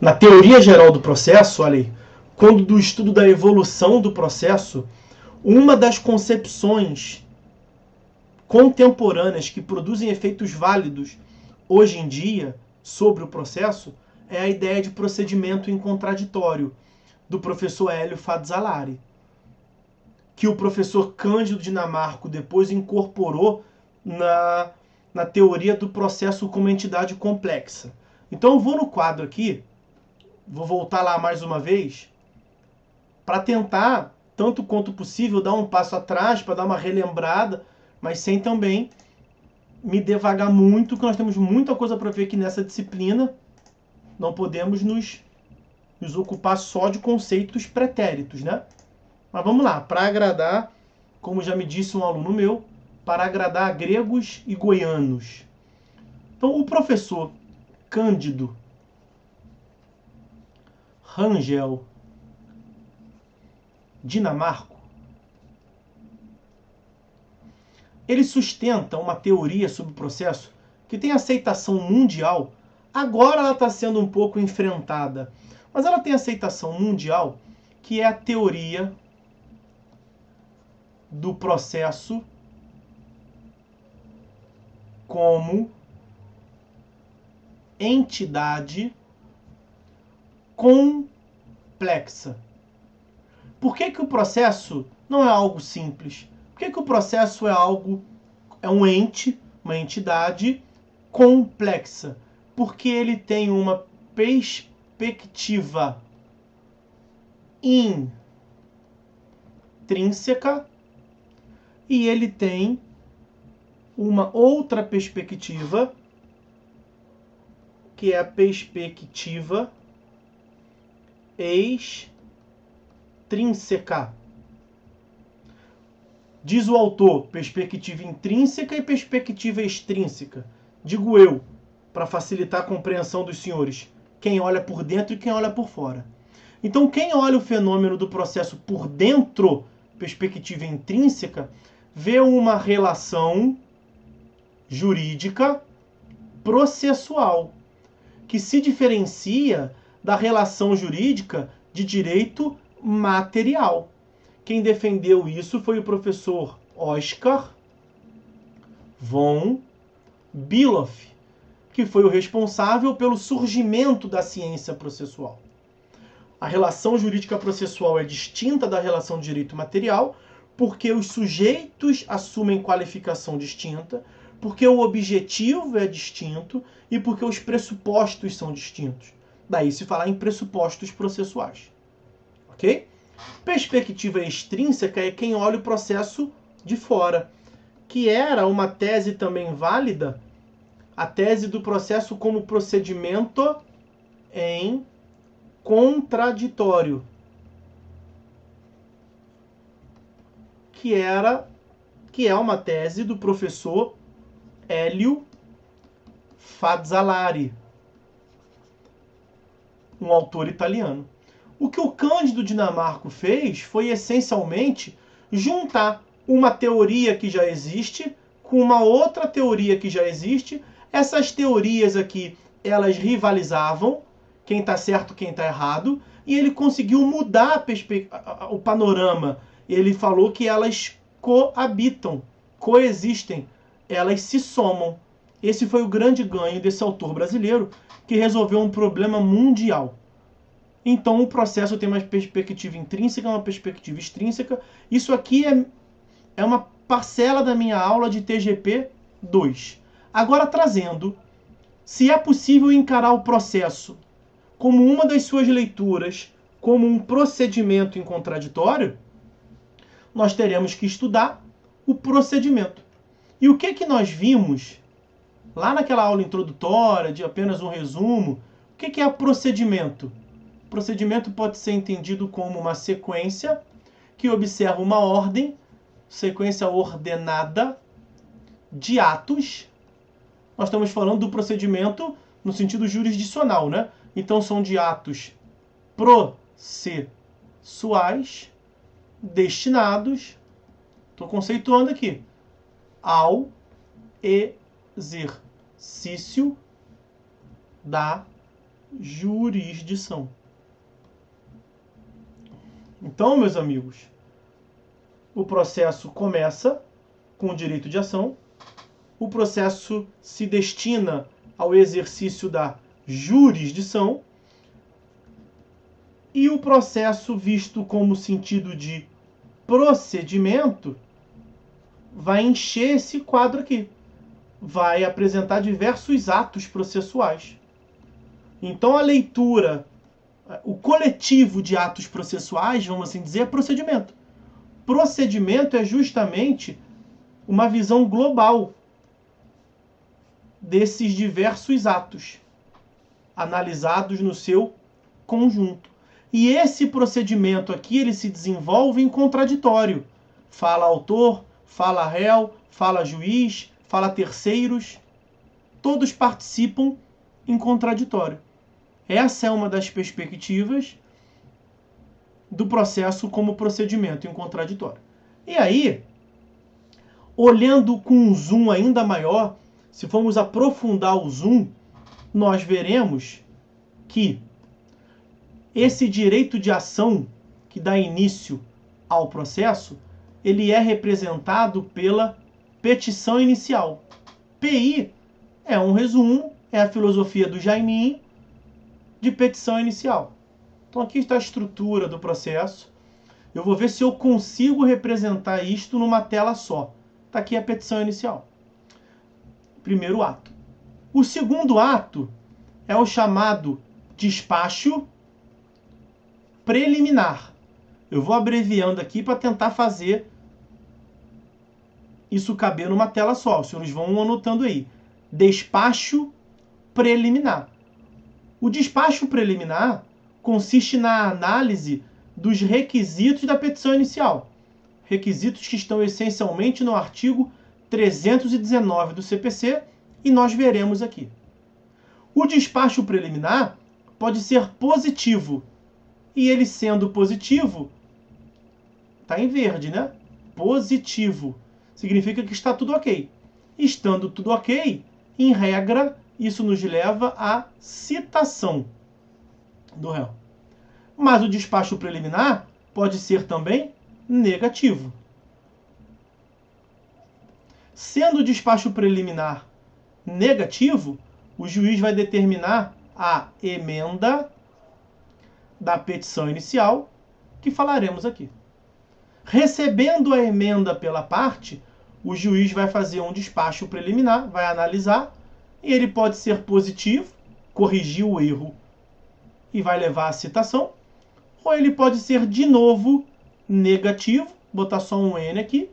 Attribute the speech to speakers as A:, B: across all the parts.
A: Na teoria geral do processo, olha aí, quando do estudo da evolução do processo, uma das concepções contemporâneas que produzem efeitos válidos hoje em dia sobre o processo é a ideia de procedimento em contraditório do professor Hélio Fadzalari, que o professor Cândido Dinamarco depois incorporou na teoria do processo como entidade complexa. Então eu vou no quadro aqui, vou voltar lá mais uma vez, para tentar, tanto quanto possível, dar um passo atrás, para dar uma relembrada, mas sem também me devagar muito, que nós temos muita coisa para ver aqui nessa disciplina. Não podemos nos ocupar só de conceitos pretéritos, né? Mas vamos lá, para agradar, como já me disse um aluno meu, para agradar gregos e goianos. Então, o professor Cândido Rangel Dinamarco, ele sustenta uma teoria sobre o processo que tem aceitação mundial. Agora ela está sendo um pouco enfrentada, mas ela tem aceitação mundial, que é a teoria do processo como entidade complexa. Por que o processo não é algo simples? Por que o processo é um ente, uma entidade complexa? Porque ele tem uma perspectiva intrínseca e ele tem uma outra perspectiva, que é a perspectiva extrínseca. Diz o autor, perspectiva intrínseca e perspectiva extrínseca. Digo eu, para facilitar a compreensão dos senhores, quem olha por dentro e quem olha por fora. Então, quem olha o fenômeno do processo por dentro, perspectiva intrínseca, vê uma relação jurídica processual, que se diferencia da relação jurídica de direito material. Quem defendeu isso foi o professor Oscar von Billoff, que foi o responsável pelo surgimento da ciência processual. A relação jurídica processual é distinta da relação de direito material, porque os sujeitos assumem qualificação distinta, porque o objetivo é distinto e porque os pressupostos são distintos. Daí se falar em pressupostos processuais. Ok? Perspectiva extrínseca é quem olha o processo de fora, que era uma tese também válida, a tese do processo como procedimento em contraditório, que é uma tese do professor Hélio Fadzalari, um autor italiano. O que o Cândido Dinamarco fez foi essencialmente juntar uma teoria que já existe com uma outra teoria que já existe. Essas teorias aqui, elas rivalizavam, quem está certo, quem está errado, e ele conseguiu mudar o panorama. Ele falou que elas coabitam, coexistem, elas se somam. Esse foi o grande ganho desse autor brasileiro, que resolveu um problema mundial. Então o processo tem uma perspectiva intrínseca, uma perspectiva extrínseca. Isso aqui é uma parcela da minha aula de TGP 2. Agora trazendo, se é possível encarar o processo como uma das suas leituras, como um procedimento em contraditório, nós teremos que estudar o procedimento. E o que nós vimos lá naquela aula introdutória, de apenas um resumo? O que é procedimento? Procedimento pode ser entendido como uma sequência que observa uma ordem, sequência ordenada de atos. Nós estamos falando do procedimento no sentido jurisdicional, né? Então são de atos processuais destinados, estou conceituando aqui, ao exercício da jurisdição. Então, meus amigos, o processo começa com o direito de ação, o processo se destina ao exercício da jurisdição, e o processo, visto como sentido de procedimento, vai encher esse quadro aqui. Vai apresentar diversos atos processuais. Então, a leitura, o coletivo de atos processuais, vamos assim dizer, é procedimento. Procedimento é justamente uma visão global desses diversos atos, analisados no seu conjunto. E esse procedimento aqui, ele se desenvolve em contraditório. Fala autor, fala réu, fala juiz, fala terceiros. Todos participam em contraditório. Essa é uma das perspectivas do processo como procedimento em contraditório. E aí, olhando com um zoom ainda maior, se formos aprofundar o zoom, nós veremos que esse direito de ação que dá início ao processo, ele é representado pela petição inicial. PI é um resumo, é a filosofia do Jaimin de petição inicial. Então aqui está a estrutura do processo. Eu vou ver se eu consigo representar isto numa tela só. Está aqui a petição inicial. Primeiro ato. O segundo ato é o chamado despacho preliminar. Eu vou abreviando aqui para tentar fazer isso caber numa tela só. Os senhores vão anotando aí. Despacho preliminar. O despacho preliminar consiste na análise dos requisitos da petição inicial. Requisitos que estão essencialmente no artigo 319 do CPC, e nós veremos aqui. O despacho preliminar pode ser positivo, e ele sendo positivo, está em verde, né? Positivo. Significa que está tudo ok. Estando tudo ok, em regra, isso nos leva à citação do réu. Mas o despacho preliminar pode ser também negativo. Sendo o despacho preliminar negativo, o juiz vai determinar a emenda da petição inicial, que falaremos aqui. Recebendo a emenda pela parte, o juiz vai fazer um despacho preliminar, vai analisar, e ele pode ser positivo, corrigir o erro e vai levar à citação, ou ele pode ser de novo negativo, botar só um N aqui,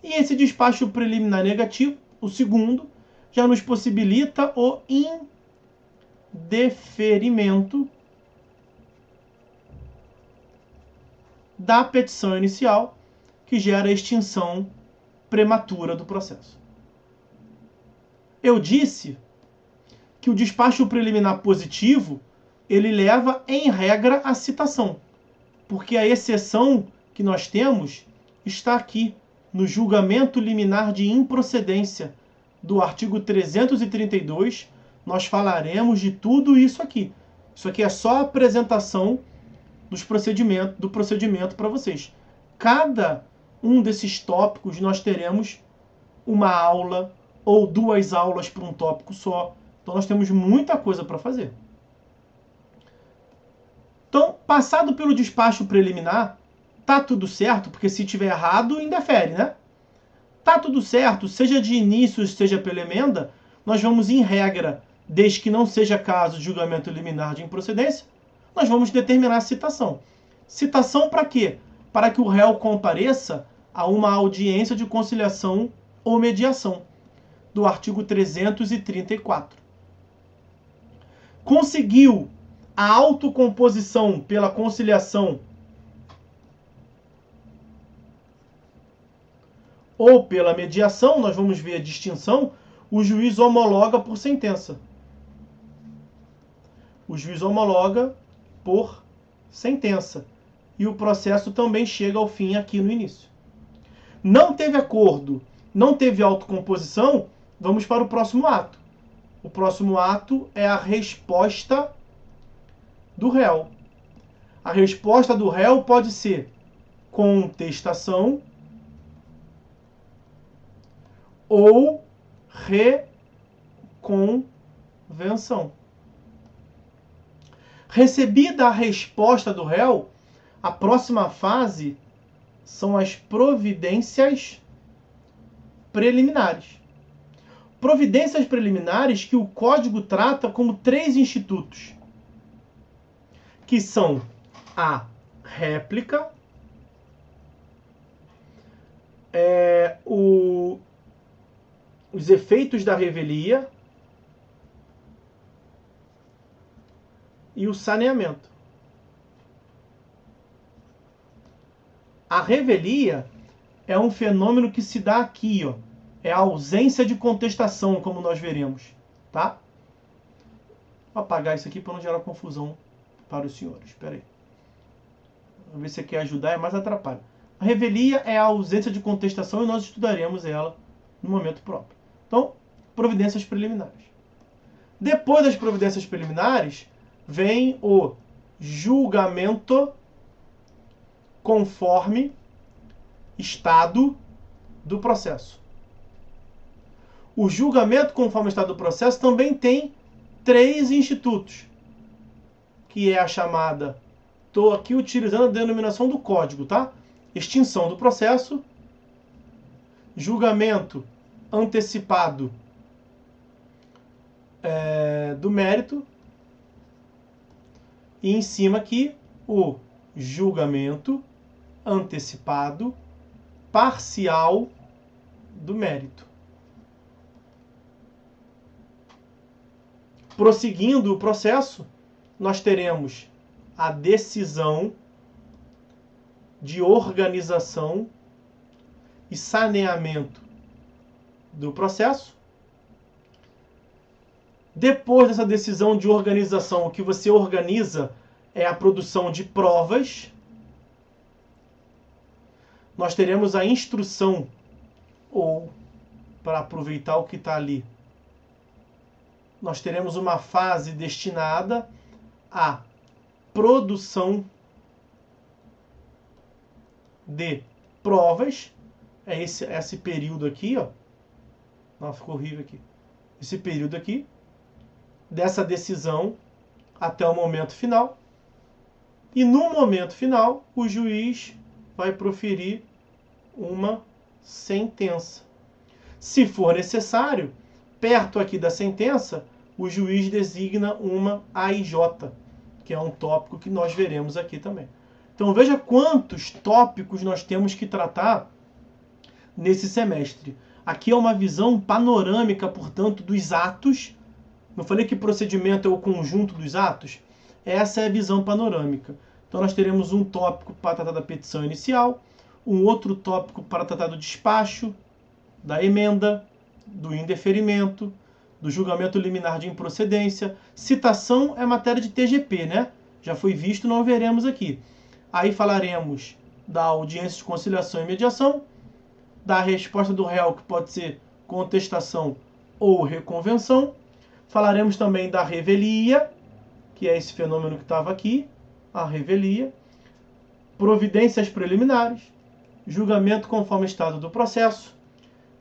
A: e esse despacho preliminar negativo, o segundo, já nos possibilita o indeferimento da petição inicial, que gera a extinção prematura do processo. Eu disse que o despacho preliminar positivo, ele leva, em regra, à citação, porque a exceção que nós temos está aqui, no julgamento liminar de improcedência do artigo 332, nós falaremos de tudo isso aqui. Isso aqui é só a apresentação do procedimento para vocês. Cada um desses tópicos nós teremos uma aula ou 2 aulas para um tópico só. Então nós temos muita coisa para fazer. Então, passado pelo despacho preliminar, tá tudo certo, porque se tiver errado, indefere, né? Tá tudo certo, seja de início, seja pela emenda, nós vamos, em regra, desde que não seja caso de julgamento liminar de improcedência, nós vamos determinar a citação. Citação para quê? Para que o réu compareça a uma audiência de conciliação ou mediação, do artigo 334. Conseguiu a autocomposição pela conciliação ou pela mediação, nós vamos ver a distinção, o juiz homologa por sentença. O juiz homologa por sentença. E o processo também chega ao fim aqui no início. Não teve acordo, não teve autocomposição, vamos para o próximo ato. O próximo ato é a resposta do réu. A resposta do réu pode ser contestação ou reconvenção. Recebida a resposta do réu, a próxima fase são as providências preliminares. Providências preliminares que o Código trata como 3 institutos, que são a réplica, os efeitos da revelia e o saneamento. A revelia é um fenômeno que se dá aqui, ó. É a ausência de contestação, como nós veremos, tá? Vou apagar isso aqui para não gerar confusão para os senhores. Espera aí. Vamos ver se você quer ajudar, é mais atrapalha. A revelia é a ausência de contestação e nós estudaremos ela no momento próprio. Então, providências preliminares. Depois das providências preliminares, vem o julgamento conforme estado do processo. O julgamento conforme estado do processo também tem 3 institutos, que é a chamada, estou aqui utilizando a denominação do código, tá? Extinção do processo, julgamento antecipado do mérito, e em cima aqui o julgamento antecipado parcial do mérito. Prosseguindo o processo, nós teremos a decisão de organização e saneamento do processo. Depois dessa decisão de organização, o que você organiza é a produção de provas. Nós teremos a instrução, ou, para aproveitar o que está ali, nós teremos uma fase destinada à produção de provas. É esse período aqui, ó. Não, ficou horrível aqui. Esse período aqui, dessa decisão até o momento final. E no momento final, o juiz vai proferir uma sentença. Se for necessário, perto aqui da sentença, o juiz designa uma AIJ, que é um tópico que nós veremos aqui também. Então veja quantos tópicos nós temos que tratar nesse semestre. Aqui é uma visão panorâmica, portanto, dos atos. Não falei que procedimento é o conjunto dos atos? Essa é a visão panorâmica. Então nós teremos um tópico para tratar da petição inicial, um outro tópico para tratar do despacho, da emenda, do indeferimento, do julgamento liminar de improcedência. Citação é matéria de TGP, né? Já foi visto, não veremos aqui. Aí falaremos da audiência de conciliação e mediação, da resposta do réu, que pode ser contestação ou reconvenção. Falaremos também da revelia, que é esse fenômeno que estava aqui, a revelia. Providências preliminares, julgamento conforme estado do processo,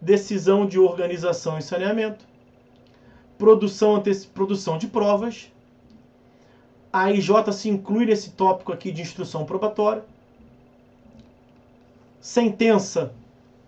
A: decisão de organização e saneamento, produção de provas. A IJ se inclui nesse tópico aqui de instrução probatória. Sentença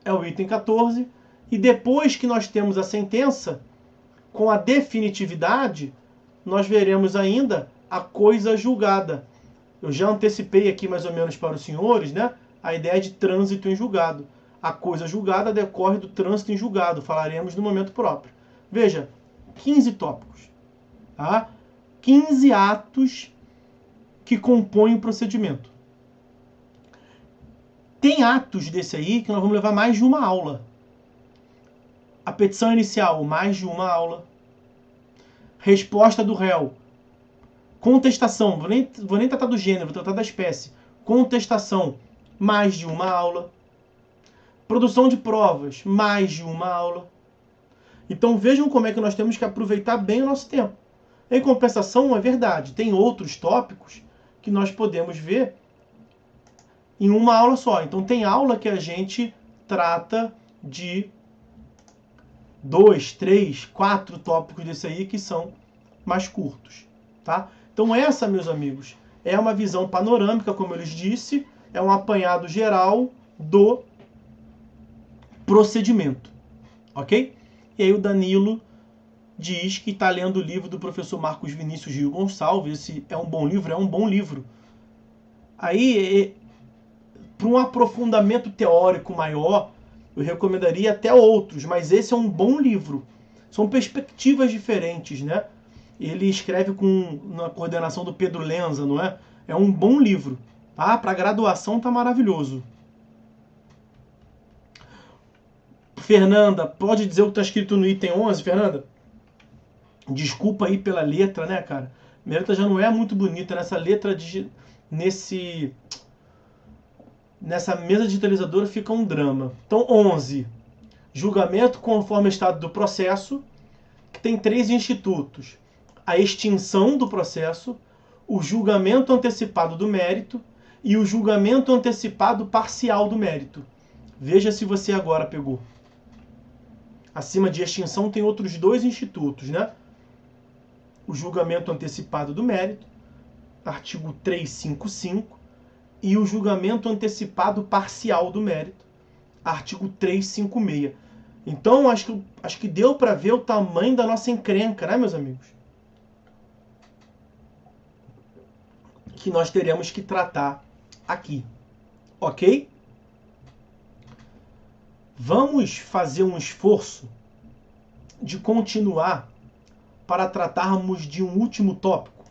A: é o item 14. E depois que nós temos a sentença, com a definitividade, nós veremos ainda a coisa julgada. Eu já antecipei aqui mais ou menos para os senhores, né, a ideia de trânsito em julgado. A coisa julgada decorre do trânsito em julgado. Falaremos no momento próprio. Veja, 15 tópicos. Tá? 15 atos que compõem o procedimento. Tem atos desse aí que nós vamos levar mais de uma aula. A petição inicial, mais de uma aula. Resposta do réu. Contestação, vou nem tratar do gênero, vou tratar da espécie. Contestação, mais de uma aula. Produção de provas, mais de uma aula. Então vejam como é que nós temos que aproveitar bem o nosso tempo. Em compensação, é verdade, tem outros tópicos que nós podemos ver em uma aula só. Então tem aula que a gente trata de 2, 3, 4 tópicos desse aí que são mais curtos, tá? Então essa, meus amigos, é uma visão panorâmica, como eu lhes disse, é um apanhado geral do procedimento, ok? E aí o Danilo diz que está lendo o livro do professor Marcos Vinícius Gil Gonçalves. Esse é um bom livro? É um bom livro. Aí, para um aprofundamento teórico maior, eu recomendaria até outros, mas esse é um bom livro. São perspectivas diferentes, né? Ele escreve na coordenação do Pedro Lenza, não é? É um bom livro. Tá? Para graduação tá maravilhoso. Fernanda, pode dizer o que está escrito no item 11, Fernanda? Desculpa aí pela letra, né, cara? Minha letra já não é muito bonita. Nessa letra, nessa mesa digitalizadora fica um drama. Então, 11. Julgamento conforme o estado do processo, que tem 3 institutos. A extinção do processo, o julgamento antecipado do mérito e o julgamento antecipado parcial do mérito. Veja se você agora pegou. Acima de extinção tem outros 2 institutos, né? O julgamento antecipado do mérito, artigo 355, e o julgamento antecipado parcial do mérito, artigo 356. Então, acho que deu para ver o tamanho da nossa encrenca, né, meus amigos? Que nós teremos que tratar aqui, ok? Vamos fazer um esforço de continuar para tratarmos de um último tópico.